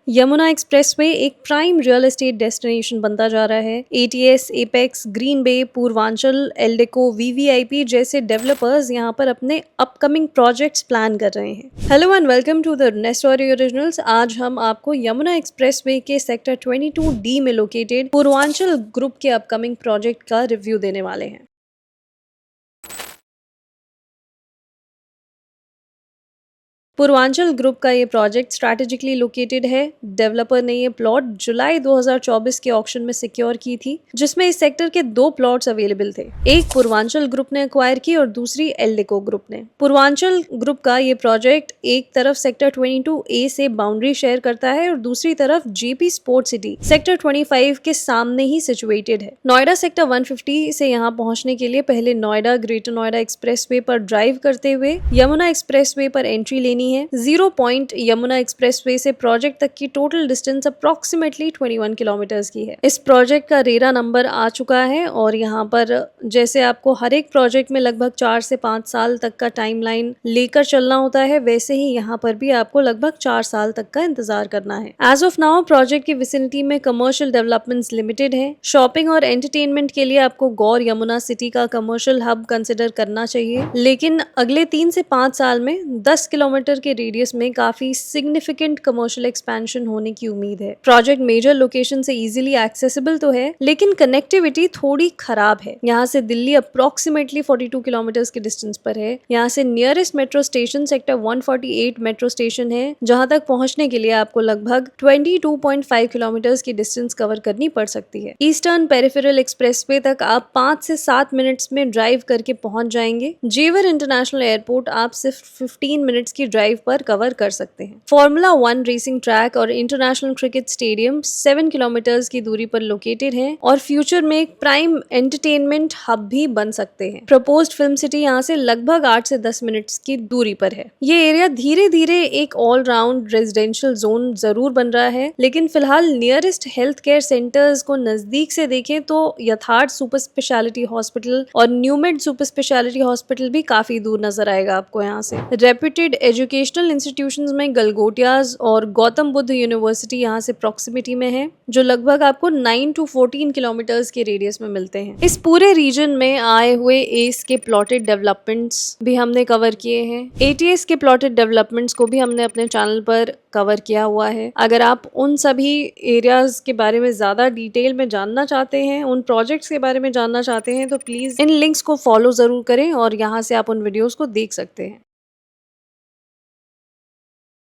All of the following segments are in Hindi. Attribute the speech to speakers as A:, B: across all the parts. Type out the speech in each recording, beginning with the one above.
A: यमुना एक्सप्रेसवे एक प्राइम रियल एस्टेट डेस्टिनेशन बनता जा रहा है। ATS, Apex, Green Bay, Purvanchal, Eldeco, VVIP जैसे डेवलपर्स यहाँ पर अपने अपकमिंग प्रोजेक्ट्स प्लान कर रहे हैं। Hello and welcome to the Nestory originals. आज हम आपको यमुना एक्सप्रेसवे के सेक्टर 22D में लोकेटेड पूर्वांचल ग्रुप के अपकमिंग प्रोजेक्ट का रिव्यू देने वाले हैं। पूर्वांचल ग्रुप का ये प्रोजेक्ट स्ट्रैटेजिकली लोकेटेड है। डेवलपर ने ये प्लॉट जुलाई 2024 के ऑक्शन में सिक्योर की थी, जिसमें इस सेक्टर के 2 प्लॉट्स अवेलेबल थे। एक पूर्वांचल ग्रुप ने एक्वायर की और दूसरी एल्डेको ग्रुप ने। पूर्वांचल ग्रुप का ये प्रोजेक्ट एक तरफ सेक्टर 22A से बाउंड्री शेयर करता है और दूसरी तरफ जेपी स्पोर्ट सिटी सेक्टर 25 के सामने ही सिचुएटेड है। नोएडा सेक्टर 150 से यहाँ पहुंचने के लिए पहले नोएडा ग्रेटर नोएडा एक्सप्रेसवे पर ड्राइव करते हुए यमुना एक्सप्रेसवे पर एंट्री लेनी है। 0 पॉइंट यमुना एक्सप्रेसवे से प्रोजेक्ट तक की टोटल डिस्टेंस अप्रोक्सीमेटली 21 किलोमीटर्स की है। इस प्रोजेक्ट का रेरा नंबर आ चुका है और यहाँ पर जैसे आपको हर एक प्रोजेक्ट में लगभग 4 से 5 साल तक का टाइमलाइन लेकर चलना होता है, वैसे ही यहाँ पर भी आपको लगभग 4 साल तक का इंतजार करना है। एज ऑफ नाउ प्रोजेक्ट की विसिनिटी में कमर्शियल डेवलपमेंट्स लिमिटेड है। शॉपिंग और एंटरटेनमेंट के लिए आपको गौर यमुना सिटी का कमर्शियल हब कंसिडर करना चाहिए, लेकिन अगले 3 से 5 साल में 10 किलोमीटर के रेडियस में काफी सिग्निफिकेंट कमर्शियल एक्सपेंशन होने की उम्मीद है। प्रोजेक्ट मेजर लोकेशन से इजीली एक्सेसिबल तो है, लेकिन कनेक्टिविटी थोड़ी खराब है। यहाँ से दिल्ली अप्रोक्सीमेटली 42 किलोमीटर्स के डिस्टेंस पर है। यहाँ से nearest metro station sector 148 metro station है, जहाँ तक पहुंचने के लिए आपको लगभग 22.5 किलोमीटर्स की डिस्टेंस कवर करनी पड़ सकती है। ईस्टर्न पेरिफेरल एक्सप्रेसवे तक आप 5 से 7 मिनट्स में ड्राइव करके पहुंच जाएंगे। जेवर इंटरनेशनल एयरपोर्ट आप सिर्फ 15 मिनट्स की ड्राइव पर कवर कर सकते हैं। फॉर्मूला 1 रेसिंग ट्रैक और इंटरनेशनल क्रिकेट स्टेडियम 7 किलोमीटर्स की दूरी पर लोकेटेड है और फ्यूचर में एक प्राइम एंटरटेनमेंट हब भी बन सकते हैं। प्रपोज्ड फिल्म सिटी यहाँ से लगभग 8 से 10 मिनट्स की दूरी पर है। ये एरिया धीरे धीरे एक ऑल राउंड रेजिडेंशियल जोन जरूर बन रहा है, लेकिन फिलहाल नियरेस्ट हेल्थ केयर सेंटर्स को नजदीक से देखें तो यथार्थ सुपर स्पेशलिटी हॉस्पिटल और न्यूमेड सुपर स्पेशलिटी हॉस्पिटल भी काफी दूर नजर आएगा आपको यहाँ से। रेप्यूटेड एजुकेशनल इंस्टीट्यूशंस में गलगोटियाज और गौतम बुद्ध यूनिवर्सिटी यहाँ से प्रॉक्सिमिटी में है, जो लगभग आपको 9 to 14 किलोमीटर्स के रेडियस में मिलते हैं। इस पूरे रीजन में आए हुए एस के प्लॉटेड डेवलपमेंट्स भी हमने कवर किए हैं। एटीएस के प्लॉटेड डेवलपमेंट्स को भी हमने अपने चैनल पर कवर किया हुआ है। अगर आप उन सभी एरियाज के बारे में ज्यादा डिटेल में जानना चाहते हैं, उन प्रोजेक्ट्स के बारे में जानना चाहते हैं, तो प्लीज इन लिंक्स को फॉलो जरूर करें और यहाँ से आप उन वीडियोस को देख सकते हैं।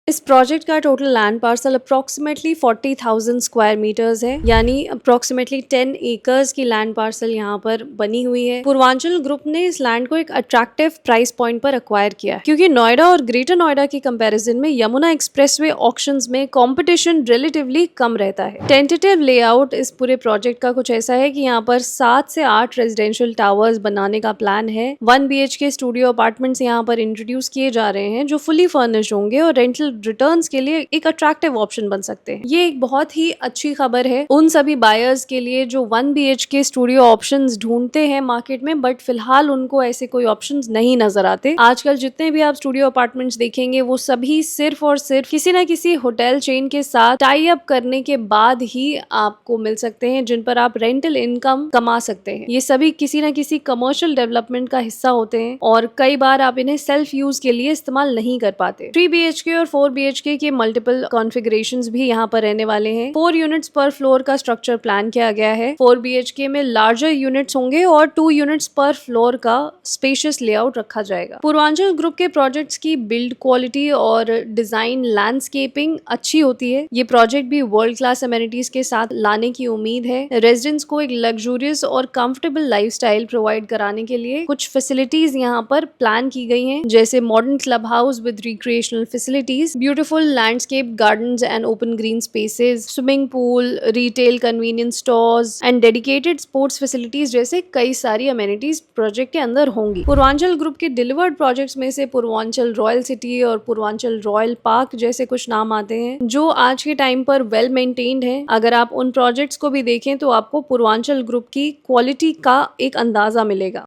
A: इस प्रोजेक्ट का total land parcel approximately 40,000 square meters है, यानी अप्रोक्सीमेटली 10 एकर्स की लैंड पार्सल यहाँ पर बनी हुई है। पूर्वांचल ग्रुप ने इस लैंड को एक अट्रैक्टिव प्राइस पॉइंट पर एक्वायर किया है, क्योंकि नोएडा और ग्रेटर नोएडा की कंपैरिजन में यमुना एक्सप्रेसवे ऑक्शंस में कंपटीशन रिलेटिवली कम रहता है। टेंटेटिव लेआउट इस पूरे प्रोजेक्ट का कुछ ऐसा है कि यहाँ पर 7 से 8 रेजिडेंशियल टावर्स बनाने का प्लान है। 1 BHK स्टूडियो अपार्टमेंट्स यहाँ पर इंट्रोड्यूस किए जा रहे हैं, जो फुली फर्निश्ड होंगे और रेंटल रिटर्न्स के लिए एक अट्रैक्टिव ऑप्शन बन सकते हैं। ये एक बहुत ही अच्छी खबर है उन सभी बायर्स के लिए जो 1 BHK स्टूडियो ऑप्शंस ढूंढते हैं मार्केट में, बट फिलहाल उनको ऐसे कोई ऑप्शंस नहीं नजर आते। आजकल जितने भी आप स्टूडियो अपार्टमेंट्स देखेंगे वो सभी सिर्फ और सिर्फ किसी न किसी होटल चेन के साथ टाई अप करने के बाद ही आपको मिल सकते हैं, जिन पर आप रेंटल इनकम कमा सकते हैं। ये सभी किसी न किसी कमर्शियल डेवलपमेंट का हिस्सा होते हैं और कई बार आप इन्हें सेल्फ यूज के लिए इस्तेमाल नहीं कर पाते। 3 BHK और 4 BHK के मल्टीपल कॉन्फ़िगरेशंस भी यहाँ पर रहने वाले हैं। 4 यूनिट्स पर फ्लोर का स्ट्रक्चर प्लान किया गया है। 4 BHK में लार्जर यूनिट्स होंगे और 2 यूनिट्स पर फ्लोर का स्पेशियस लेआउट रखा जाएगा। पूर्वांचल ग्रुप के प्रोजेक्ट्स की बिल्ड क्वालिटी और डिजाइन लैंडस्केपिंग अच्छी होती है। ये प्रोजेक्ट भी वर्ल्ड क्लास अमेनिटीज के साथ लाने की उम्मीद है। रेजिडेंट्स को एक लग्जूरियस और कंफर्टेबल लाइफस्टाइल प्रोवाइड कराने के लिए कुछ फैसिलिटीज यहाँ पर प्लान की गई हैं, जैसे modern club house with recreational facilities, beautiful landscape gardens and open green spaces, swimming pool, retail convenience stores and dedicated sports facilities जैसे कई सारी अमेनिटीज प्रोजेक्ट के अंदर होंगी। पूर्वांचल ग्रुप के डिलीवर्ड प्रोजेक्ट्स में से पूर्वांचल रॉयल सिटी और पूर्वांचल रॉयल पार्क जैसे कुछ नाम आते हैं, जो आज के टाइम पर वेल मेंटेन्ड है। अगर आप उन प्रोजेक्ट्स को भी देखें तो आपको पूर्वांचल ग्रुप की क्वालिटी का एक अंदाजा मिलेगा।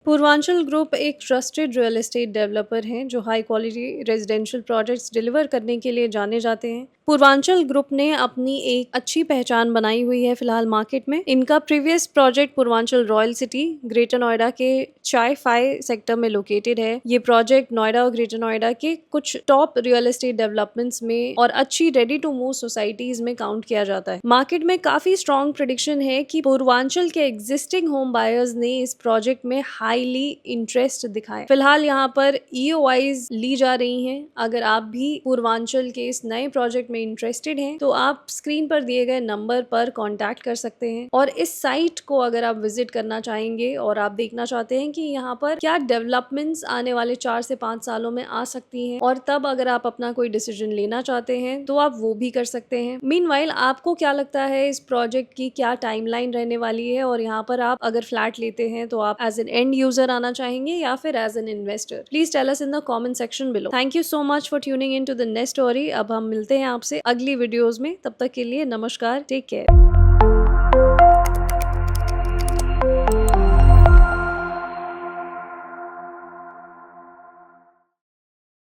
A: पूर्वांचल ग्रुप एक ट्रस्टेड रियल एस्टेट डेवलपर हैं जो high quality residential projects deliver करने के लिए जाने जाते हैं। पूर्वांचल ग्रुप ने अपनी एक अच्छी पहचान बनाई हुई है फिलहाल मार्केट में। इनका previous project Purvanchal royal city greater Noida के चाय फाई सेक्टर में लोकेटेड है। ये प्रोजेक्ट नोएडा और ग्रेटर नोएडा के कुछ टॉप रियल एस्टेट डेवलपमेंट्स में और अच्छी रेडी टू मूव सोसाइटीज में काउंट किया जाता है। मार्केट में काफी स्ट्रॉन्ग प्रेडिक्शन है कि पूर्वांचल के एग्जिस्टिंग होम बायर्स ने इस प्रोजेक्ट में हाईली इंटरेस्ट दिखाया। फिलहाल यहाँ पर EOIs ली जा रही हैं। अगर आप भी पूर्वांचल के इस नए प्रोजेक्ट में इंटरेस्टेड हैं तो आप स्क्रीन पर दिए गए नंबर पर कांटेक्ट कर सकते हैं। और इस साइट को अगर आप विजिट करना चाहेंगे और आप देखना चाहते हैं कि यहाँ पर क्या डेवलपमेंट्स आने वाले 4 से 5 सालों में आ सकती हैं और तब अगर आप अपना कोई डिसीजन लेना चाहते हैं तो आप वो भी कर सकते हैं। मीनवाइल आपको क्या लगता है इस प्रोजेक्ट की क्या टाइमलाइन रहने वाली है और यहाँ पर आप अगर फ्लैट लेते हैं तो आप एज एन एंड यूजर आना चाहेंगे या फिर as an investor? Please tell us in the comment section below. Thank you so much for tuning in to the next story. अब हम मिलते हैं आपसे अगली वीडियोस में। तब तक के लिए नमस्कार, टेक केयर।